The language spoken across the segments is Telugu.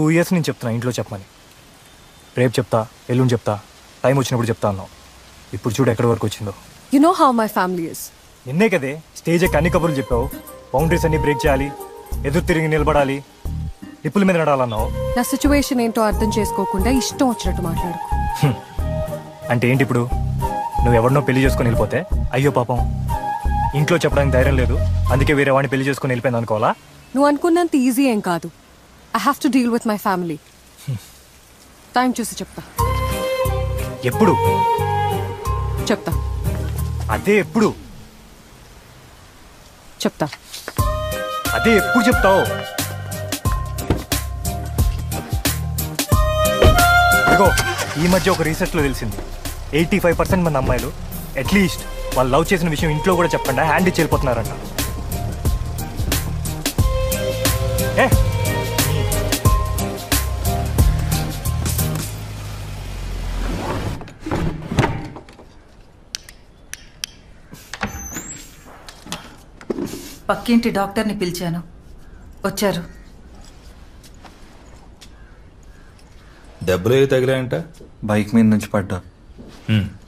2 years నుంచి చెప్తున్నా ఇంట్లో చెప్పమని. రేపు చెప్తా, ఎల్లుండి చెప్తా, టైం వచ్చినప్పుడు చెప్తా అన్నావు. ఇప్పుడు చూడు ఎక్కడి వరకు వచ్చిందో. You know how my family is. నిన్నే కదే స్టేజ్ ఎక్కి అన్ని కబుర్లు చెప్పావు. బౌండరీస్ అన్ని బ్రేక్ చేయాలి, ఎదురు తిరిగి నిలబడాలి, నిప్పుల మీద నడాలన్నావు. నా సిచ్యువేషన్ ఏంటో అర్థం చేసుకోకుండా ఇష్టం వచ్చినట్టు మాట్లాడుకో. అంటే ఏంటి ఇప్పుడు? నువ్వు ఎవరినో పెళ్లి చేసుకొని వెళ్ళిపోతే అయ్యో పాపం ఇంట్లో చెప్పడానికి ధైర్యం లేదు, అందుకే వేరే వాడిని పెళ్లి చేసుకొని వెళ్ళిపోయింది అనుకోవాలా? నువ్వు అనుకున్నంత ఈజీ ఏం కాదు. I have to deal with my family. Time చూసి చెప్తా. ఎప్పుడు చెప్తా? అదే ఎప్పుడు చెప్తా? అదే ఎప్పుడు చెప్తావు? ఇదిగో ఈ మధ్య ఒక రీసెర్చ్లో తెలిసింది, 85% మంది అమ్మాయిలు అట్లీస్ట్ వాళ్ళు లవ్ చేసిన విషయం ఇంట్లో కూడా చెప్పకుండా హ్యాండ్ ఇచ్చి వెళ్ళిపోతున్నారంట. పక్కింటి డాక్టర్ని పిలిచాను, వచ్చారు. దెబ్బలు ఏవి తగిలాయంట? బైక్ మీద నుంచి పడ్డా.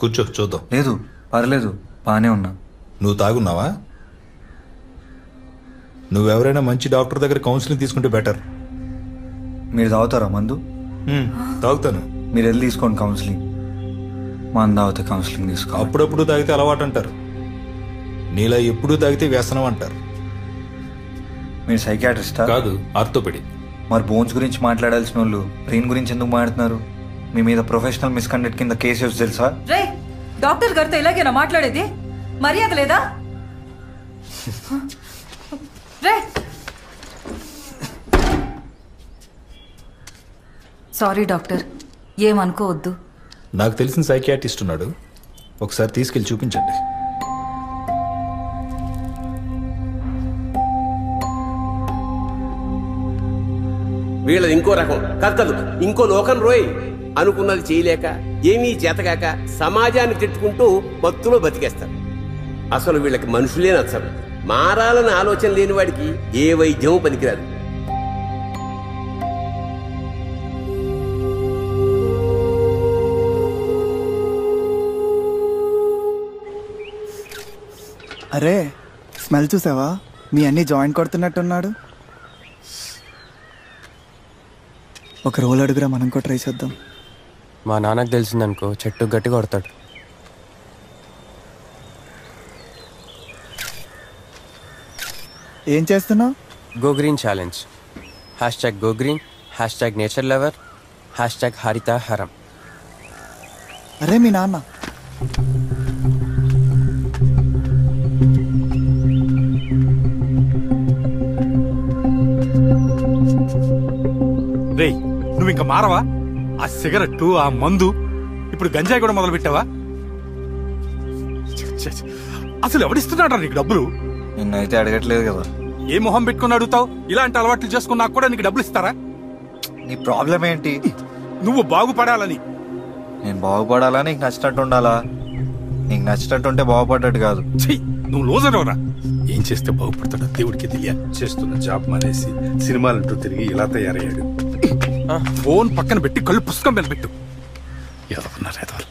కూర్చో చూద్దాం. లేదు పర్లేదు, బానే ఉన్నా. నువ్వు తాగున్నావా? నువ్వెవరైనా మంచి డాక్టర్ దగ్గర కౌన్సిలింగ్ తీసుకుంటే బెటర్. మీరు తాగుతారా మందు? తాగుతాను. మీరు వెళ్ళి తీసుకోండి కౌన్సిలింగ్. మందు తాగితే కౌన్సిలింగ్ తీసుకో. అప్పుడప్పుడు తాగితే అలవాటు అంటారు, నీలా ఎప్పుడూ తాగితే వ్యసనం అంటారు. మీరు సైకియాట్రిస్టా? కాదు, ఆర్థోపెడిక్. మరి బోన్స్ గురించి మాట్లాడాల్సిన వాళ్ళు బ్రెయిన్ గురించి ఎందుకు మాట్లాడుతున్నారు? మీ మీద ప్రొఫెషనల్ మిస్కండక్ట్ కింద కేసు తెలుసా? రే, డాక్టర్ గారితో ఇలాగేనా మాట్లాడేది? మర్యాద లేదా? రే, సారీ డాక్టర్, ఏమనుకోవద్దు. నాకు తెలిసిన సైకియాట్రిస్ట్ ఉన్నాడు, ఒకసారి తీసుకెళ్ళి చూపించండి. వీళ్ళది ఇంకో రకం కథలు, ఇంకో లోకం రోయ్. అనుకున్నది చేయలేక, ఏమీ చేతగాక సమాజాన్ని తిట్టుకుంటూ మత్తులో బతికేస్తారు. అసలు వీళ్ళకి మనుషులే నచ్చరు. మారాలని ఆలోచన లేని వాడికి ఏ వైద్యం పనికిరాదు. అరే స్మెల్ చూసావా? మీ అన్ని జాయింట్ కొడుతున్నట్టున్నాడు. ఒక రోల్ అడుగురా, మనం కూడా ట్రై చేద్దాం. మా నాన్నకు తెలిసిందనుకో చెట్టు గట్టి కొడతాడు. ఏం చేస్తున్నావు? Go green challenge. #Go green, #nature lover, #Haritha Haram. అరే మీ నాన్న రేయ్, నువ్వు ఇంకా మారవా? ఆ సిగరెట్టు, ఆ మందు, ఇప్పుడు గంజాయి కూడా మొదలు పెట్టావా? అసలు ఎవడిస్తున్నాడా నీకు డబ్బులు? నిన్నైతే అడగట్లేదు కదా. ఏ మొహం పెట్టుకుని అడుగుతావు? ఇలాంటి అలవాట్లు చేసుకున్నా కూడా నీకు డబ్బులు ఇస్తారా? నీ ప్రాబ్లం ఏంటి? నువ్వు బాగుపడాలని. నేను బాగుపడాలా? నీకు నచ్చినట్టు ఉండాలా? నీకు నచ్చినట్టు ఉంటే బాగుపడ్డట్టు కాదు. నువ్వు లోజరవరా? ఏం చేస్తే బాగుపడతాడో దేవుడికి తెలియాలి. చేస్తున్న జాబ్ మానేసి సినిమాలంటూ తిరిగి ఇలా తయారయ్యాడు. ఫోన్ పక్కన పెట్టి కళ్ళు పుస్తకం మీద పెట్టు. ఎవరున్నారు?